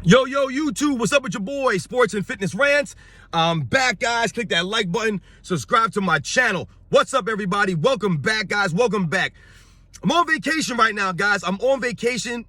Yo, YouTube, what's up with your boy, Sports and Fitness Rants? I'm back, guys. Click that like button. Subscribe to my channel. What's up, everybody? Welcome back, guys. Welcome back. I'm on vacation right now, guys. I'm on vacation,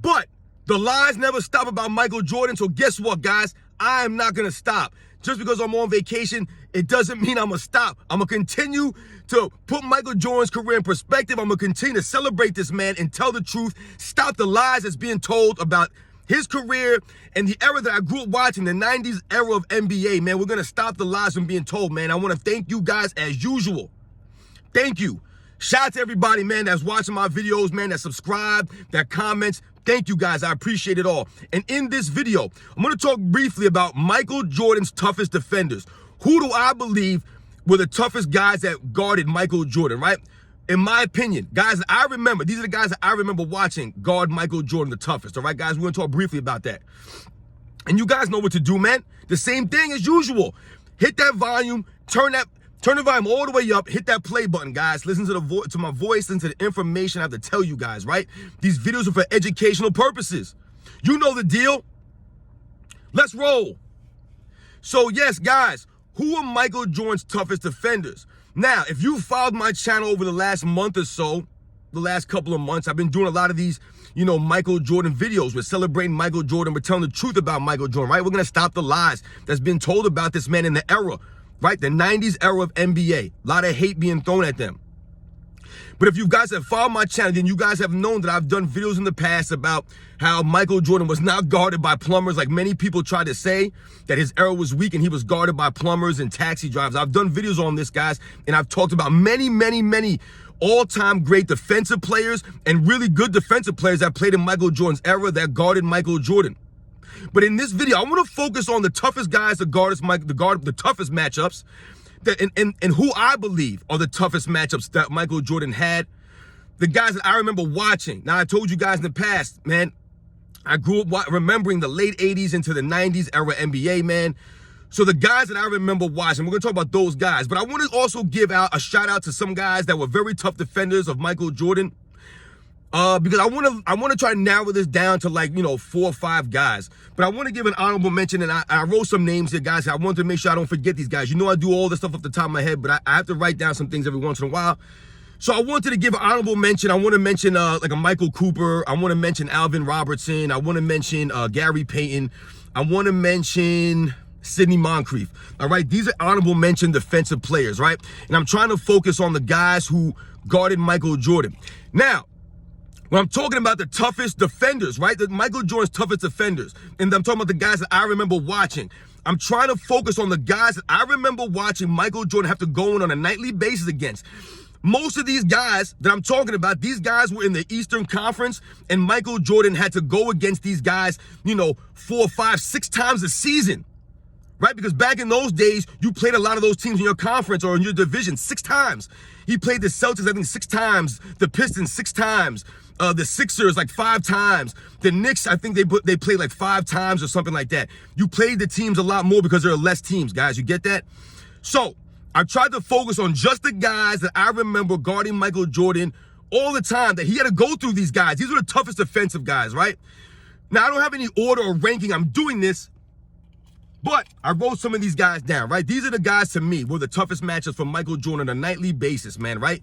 but the lies never stop about Michael Jordan. So guess what, guys? I am not going to stop. Just because I'm on vacation, it doesn't mean I'm going to stop. I'm going to continue to put Michael Jordan's career in perspective. I'm going to continue to celebrate this man and tell the truth. Stop the lies that's being told about his career and the era that I grew up watching, the 90s era of NBA, man. We're going to stop the lies from being told, man. I want to thank you guys as usual. Thank you. Shout out to everybody, man, that's watching my videos, man, that subscribe, that comments. Thank you, guys. I appreciate it all. And in this video, I'm going to talk briefly about Michael Jordan's toughest defenders. Who do I believe were the toughest guys that guarded Michael Jordan, right? In my opinion, guys that I remember, these are the guys that I remember watching guard Michael Jordan the toughest, all right, guys? We're going to talk briefly about that. And you guys know what to do, man. The same thing as usual. Hit that volume, turn the volume all the way up, hit that play button, guys. Listen to my voice, listen to the information I have to tell you guys, right? These videos are for educational purposes. You know the deal. Let's roll. So, yes, guys, who are Michael Jordan's toughest defenders? Now, if you followed my channel over the last month or so, the last couple of months, I've been doing a lot of these, Michael Jordan videos. We're celebrating Michael Jordan. We're telling the truth about Michael Jordan, right? We're going to stop the lies that's been told about this man in the era, right? The 90s era of NBA. A lot of hate being thrown at them. But if you guys have followed my channel, then you guys have known that I've done videos in the past about how Michael Jordan was not guarded by plumbers, like many people try to say, that his era was weak and he was guarded by plumbers and taxi drivers. I've done videos on this, guys, and I've talked about many all-time great defensive players and really good defensive players that played in Michael Jordan's era that guarded Michael Jordan. But in this video, I want to focus on the toughest guys to guard the toughest matchups, and who I believe are the toughest matchups that Michael Jordan had. The guys that I remember watching. Now, I told you guys in the past, man, I grew up remembering the late 80s into the 90s era NBA, man. So the guys that I remember watching, we're going to talk about those guys. But I want to also give out a shout out to some guys that were very tough defenders of Michael Jordan. Because I want to try to narrow this down to 4 or 5 guys. But I want to give an honorable mention, and I wrote some names here, guys. I wanted to make sure I don't forget these guys. You know I do all this stuff off the top of my head, but I have to write down some things every once in a while. So I wanted to give an honorable mention. I want to mention like a Michael Cooper. I want to mention Alvin Robertson. I want to mention Gary Payton. I want to mention Sidney Moncrief. All right, these are honorable mention defensive players, right? And I'm trying to focus on the guys who guarded Michael Jordan. Now, when I'm talking about the toughest defenders, right? Michael Jordan's toughest defenders. And I'm talking about the guys that I remember watching. I'm trying to focus on the guys that I remember watching Michael Jordan have to go in on a nightly basis against. Most of these guys that I'm talking about, these guys were in the Eastern Conference, and Michael Jordan had to go against these guys, 4, 5, 6 times a season. Right? Because back in those days, you played a lot of those teams in your conference or in your division 6 times. He played the Celtics, I think, 6 times. The Pistons, 6 times. The Sixers, 5 times. The Knicks, I think they played 5 times or something like that. You played the teams a lot more because there are less teams, guys. You get that? So I tried to focus on just the guys that I remember guarding Michael Jordan all the time, that he had to go through these guys. These were the toughest defensive guys, right? Now, I don't have any order or ranking. I'm doing this, but I wrote some of these guys down, right? These are the guys, to me, were the toughest matchups for Michael Jordan on a nightly basis, man, right?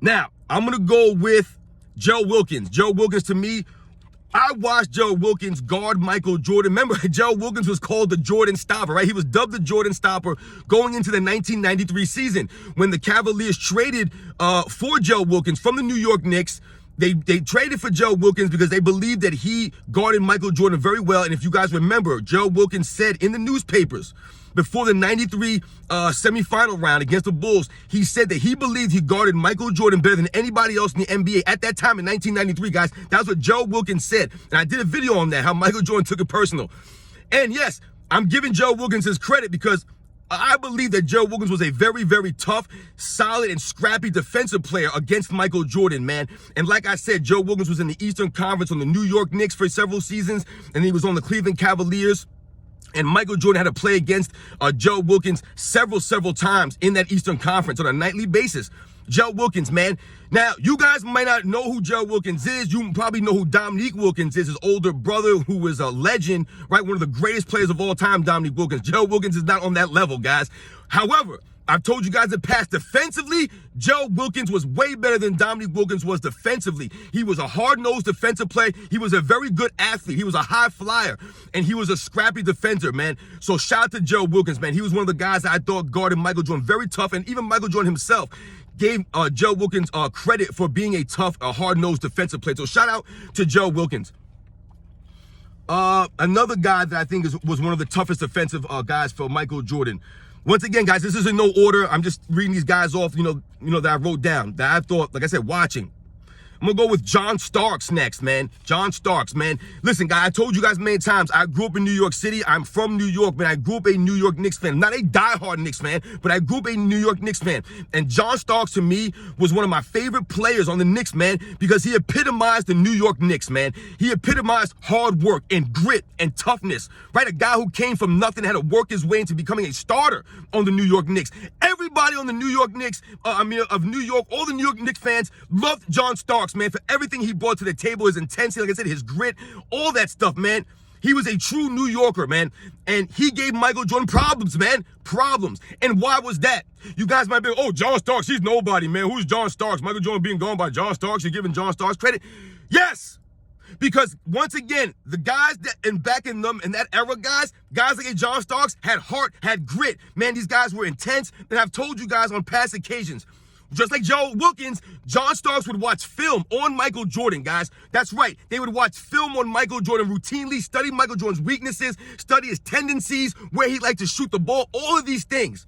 Now, I'm going to go with Joe Wilkins. Joe Wilkins, to me, I watched Joe Wilkins guard Michael Jordan. Remember, Joe Wilkins was called the Jordan Stopper, right? He was dubbed the Jordan Stopper going into the 1993 season when the Cavaliers traded for Joe Wilkins from the New York Knicks. They traded for Joe Wilkins because they believed that he guarded Michael Jordan very well. And if you guys remember, Joe Wilkins said in the newspapers before the 93 semifinal round against the Bulls, he said that he believed he guarded Michael Jordan better than anybody else in the NBA at that time in 1993, guys. That's what Joe Wilkins said. And I did a video on that, how Michael Jordan took it personal. And yes, I'm giving Joe Wilkins his credit because I believe that Joe Wilkins was a very tough, solid, and scrappy defensive player against Michael Jordan, man. And like I said, Joe Wilkins was in the Eastern Conference on the New York Knicks for several seasons, and he was on the Cleveland Cavaliers. And Michael Jordan had to play against Joe Wilkins several times in that Eastern Conference on a nightly basis. Gerald Wilkins, man. Now, you guys might not know who Gerald Wilkins is. You probably know who Dominique Wilkins is, his older brother, who is a legend, right? One of the greatest players of all time, Dominique Wilkins. Gerald Wilkins is not on that level, guys. However, I've told you guys in the past, defensively, Gerald Wilkins was way better than Dominique Wilkins was defensively. He was a hard-nosed defensive player. He was a very good athlete. He was a high flyer, and he was a scrappy defender, man. So shout out to Gerald Wilkins, man. He was one of the guys that I thought guarded Michael Jordan very tough, and even Michael Jordan himself gave Gerald Wilkins credit for being a tough, hard-nosed defensive player. So shout out to Gerald Wilkins. Another guy that I think was one of the toughest defensive guys for Michael Jordan. Once again, guys, this is in no order. I'm just reading these guys off, you know, that I wrote down, that I thought, like I said, watching. I'm gonna go with John Starks next, man. John Starks, man. Listen, guys, I told you guys many times, I grew up in New York City. I'm from New York, man. I grew up a New York Knicks fan. Not a diehard Knicks fan, but I grew up a New York Knicks fan. And John Starks, to me, was one of my favorite players on the Knicks, man, because he epitomized the New York Knicks, man. He epitomized hard work and grit and toughness, right? A guy who came from nothing, had to work his way into becoming a starter on the New York Knicks. Everybody on the New York Knicks, of New York, all the New York Knicks fans loved John Starks, man, for everything he brought to the table, his intensity, like I said, his grit, all that stuff, man. He was a true New Yorker, man. And he gave Michael Jordan problems, man. Problems. And why was that? You guys might be, oh, John Starks, he's nobody, man. Who's John Starks? Michael Jordan being gone by John Starks. You're giving John Starks credit? Yes. Because once again, the guys that in that era, guys like a John Starks had heart, had grit. Man, these guys were intense. And I've told you guys on past occasions, just like Gerald Wilkins, John Starks would watch film on Michael Jordan, guys. That's right. They would watch film on Michael Jordan routinely, study Michael Jordan's weaknesses, study his tendencies, where he liked to shoot the ball, all of these things.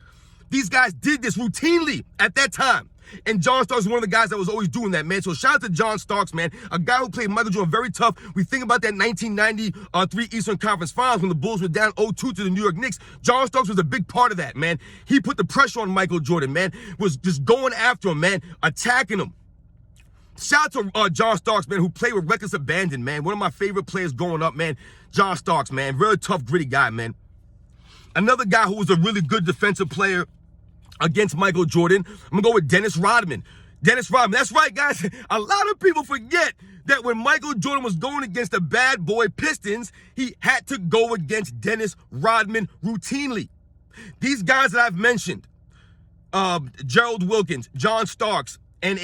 These guys did this routinely at that time. And John Starks was one of the guys that was always doing that, man. So shout out to John Starks, man. A guy who played Michael Jordan very tough. We think about that 1993 Eastern Conference Finals when the Bulls were down 0-2 to the New York Knicks. John Starks was a big part of that, man. He put the pressure on Michael Jordan, man. Was just going after him, man. Attacking him. Shout out to John Starks, man, who played with reckless abandon, man. One of my favorite players growing up, man. John Starks, man. Really tough, gritty guy, man. Another guy who was a really good defensive player against Michael Jordan, I'm gonna go with Dennis Rodman. Dennis Rodman, that's right, guys. A lot of people forget that when Michael Jordan was going against the bad boy Pistons, he had to go against Dennis Rodman routinely. These guys that I've mentioned, Gerald Wilkins, John Starks, and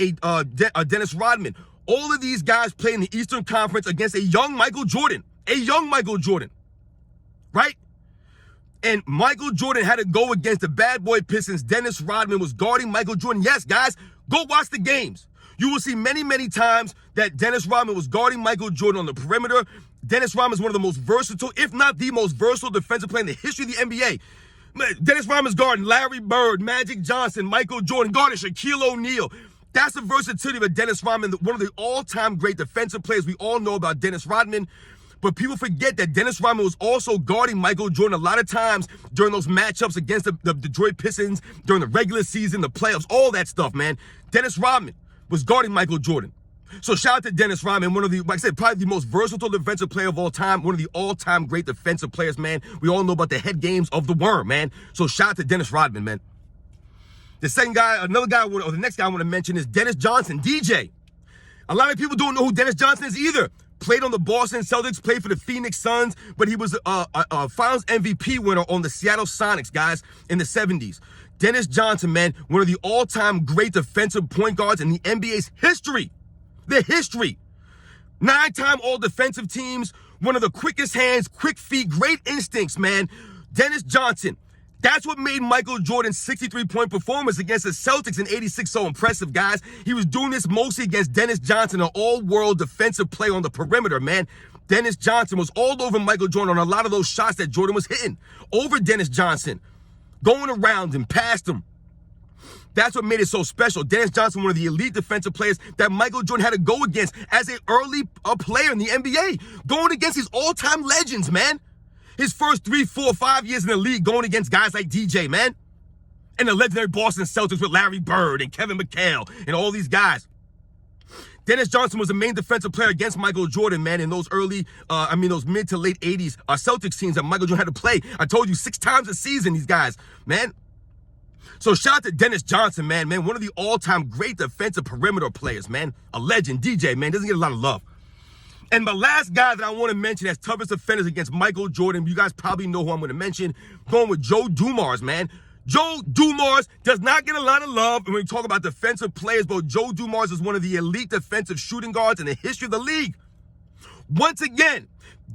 Dennis Rodman, all of these guys play in the Eastern Conference against a young Michael Jordan, right? And Michael Jordan had to go against the bad boy Pistons. Dennis Rodman was guarding Michael Jordan. Yes, guys, go watch the games. You will see many, many times that Dennis Rodman was guarding Michael Jordan on the perimeter. Dennis Rodman is one of the most versatile, if not the most versatile defensive player in the history of the NBA. Dennis Rodman's guarding Larry Bird, Magic Johnson, Michael Jordan, guarding Shaquille O'Neal. That's the versatility of Dennis Rodman, one of the all-time great defensive players. We all know about Dennis Rodman. But people forget that Dennis Rodman was also guarding Michael Jordan a lot of times during those matchups against the Detroit Pistons, during the regular season, the playoffs, all that stuff, man. Dennis Rodman was guarding Michael Jordan. So shout out to Dennis Rodman, one of the, like I said, probably the most versatile defensive player of all time, one of the all-time great defensive players, man. We all know about the head games of the worm, man. So shout out to Dennis Rodman, man. The second guy, the next guy I want to mention is Dennis Johnson, DJ. A lot of people don't know who Dennis Johnson is either. Played on the Boston Celtics, played for the Phoenix Suns, but he was a Finals MVP winner on the Seattle Sonics, guys, in the 70s. Dennis Johnson, man, one of the all-time great defensive point guards in the NBA's history. The history. 9-time all-defensive teams, one of the quickest hands, quick feet, great instincts, man. Dennis Johnson. That's what made Michael Jordan's 63-point performance against the Celtics in '86 so impressive, guys. He was doing this mostly against Dennis Johnson, an all-world defensive player on the perimeter, man. Dennis Johnson was all over Michael Jordan on a lot of those shots that Jordan was hitting. Over Dennis Johnson. Going around him, past him. That's what made it so special. Dennis Johnson, one of the elite defensive players that Michael Jordan had to go against as an early player in the NBA. Going against these all-time legends, man. His first 3, 4, 5 years in the league going against guys like DJ, man. And the legendary Boston Celtics with Larry Bird and Kevin McHale and all these guys. Dennis Johnson was the main defensive player against Michael Jordan, man, in those those mid to late 80s Celtics teams that Michael Jordan had to play. I told you 6 times a season, these guys, man. So shout out to Dennis Johnson, man, one of the all-time great defensive perimeter players, man. A legend, DJ, man, doesn't get a lot of love. And my last guy that I want to mention as toughest defenders against Michael Jordan, you guys probably know who I'm going to mention, going with Joe Dumars, man. Joe Dumars does not get a lot of love. And when we talk about defensive players, but Joe Dumars is one of the elite defensive shooting guards in the history of the league. Once again,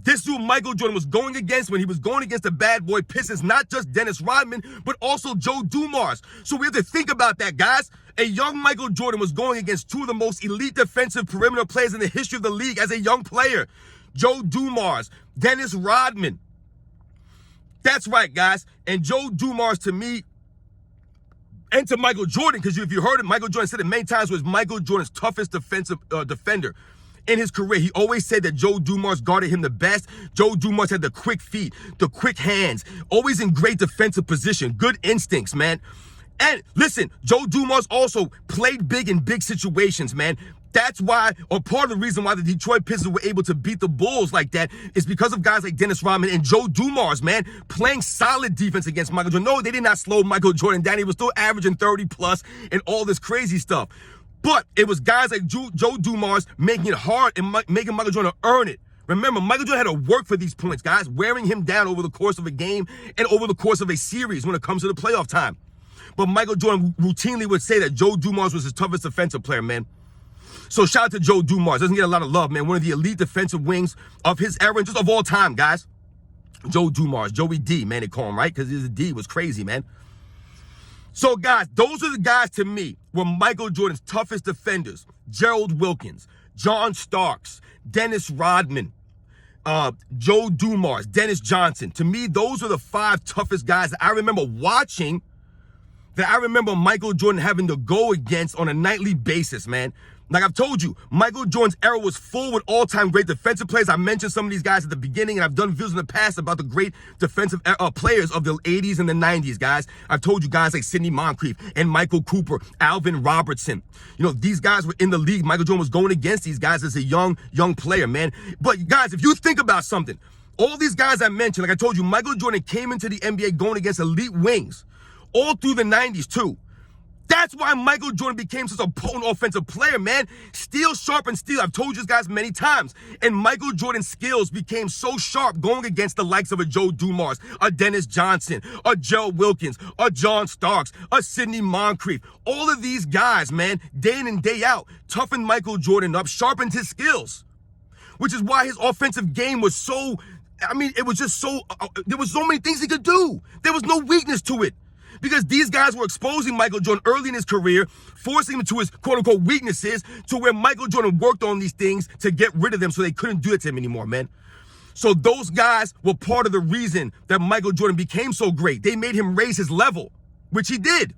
this is who Michael Jordan was going against when he was going against the bad boy Pistons, not just Dennis Rodman, but also Joe Dumars. So we have to think about that, guys. A young Michael Jordan was going against two of the most elite defensive perimeter players in the history of the league as a young player. Joe Dumars, Dennis Rodman. That's right, guys. And Joe Dumars, to me, and to Michael Jordan, because if you heard it, Michael Jordan said it many times, was Michael Jordan's toughest defensive defender. In his career, he always said that Joe Dumars guarded him the best. Joe Dumars had the quick feet, the quick hands, always in great defensive position, good instincts, man. And listen, Joe Dumars also played big in big situations, man. That's why, or part of the reason why the Detroit Pistons were able to beat the Bulls like that is because of guys like Dennis Rodman and Joe Dumars, man, playing solid defense against Michael Jordan. No, they did not slow Michael Jordan down. He was still averaging 30 plus and all this crazy stuff. But it was guys like Joe Dumars making it hard and making Michael Jordan earn it. Remember, Michael Jordan had to work for these points, guys, wearing him down over the course of a game and over the course of a series when it comes to the playoff time. But Michael Jordan routinely would say that Joe Dumars was his toughest defensive player, man. So shout out to Joe Dumars. Doesn't get a lot of love, man. One of the elite defensive wings of his era and just of all time, guys. Joe Dumars, Joey D, man, they call him, right? Because his D was crazy, man. So, guys, those are the guys to me were Michael Jordan's toughest defenders. Gerald Wilkins, John Starks, Dennis Rodman, Joe Dumars, Dennis Johnson. To me, those are the 5 toughest guys that I remember watching, that I remember Michael Jordan having to go against on a nightly basis, man. Like I've told you, Michael Jordan's era was full with all-time great defensive players. I mentioned some of these guys at the beginning, and I've done videos in the past about the great defensive players of the 80s and the 90s, guys. I've told you guys like Sidney Moncrief and Michael Cooper, Alvin Robertson. You know, these guys were in the league. Michael Jordan was going against these guys as a young player, man. But guys, if you think about something, all these guys I mentioned, like I told you, Michael Jordan came into the NBA going against elite wings all through the 90s too. That's why Michael Jordan became such a potent offensive player, man. Steel sharpens steel. I've told you guys many times. And Michael Jordan's skills became so sharp going against the likes of a Joe Dumars, a Dennis Johnson, a Gerald Wilkins, a John Starks, a Sidney Moncrief. All of these guys, man, day in and day out, toughened Michael Jordan up, sharpened his skills. Which is why his offensive game was so, it was just so, there was so many things he could do. There was no weakness to it. Because these guys were exposing Michael Jordan early in his career, forcing him to his quote-unquote weaknesses, to where Michael Jordan worked on these things to get rid of them so they couldn't do it to him anymore, man. So those guys were part of the reason that Michael Jordan became so great. They made him raise his level, which he did.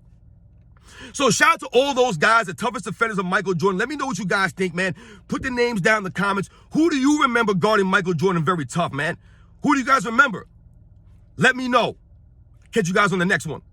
So shout out to all those guys, the toughest defenders of Michael Jordan. Let me know what you guys think, man. Put the names down in the comments. Who do you remember guarding Michael Jordan very tough, man? Who do you guys remember? Let me know. Catch you guys on the next one.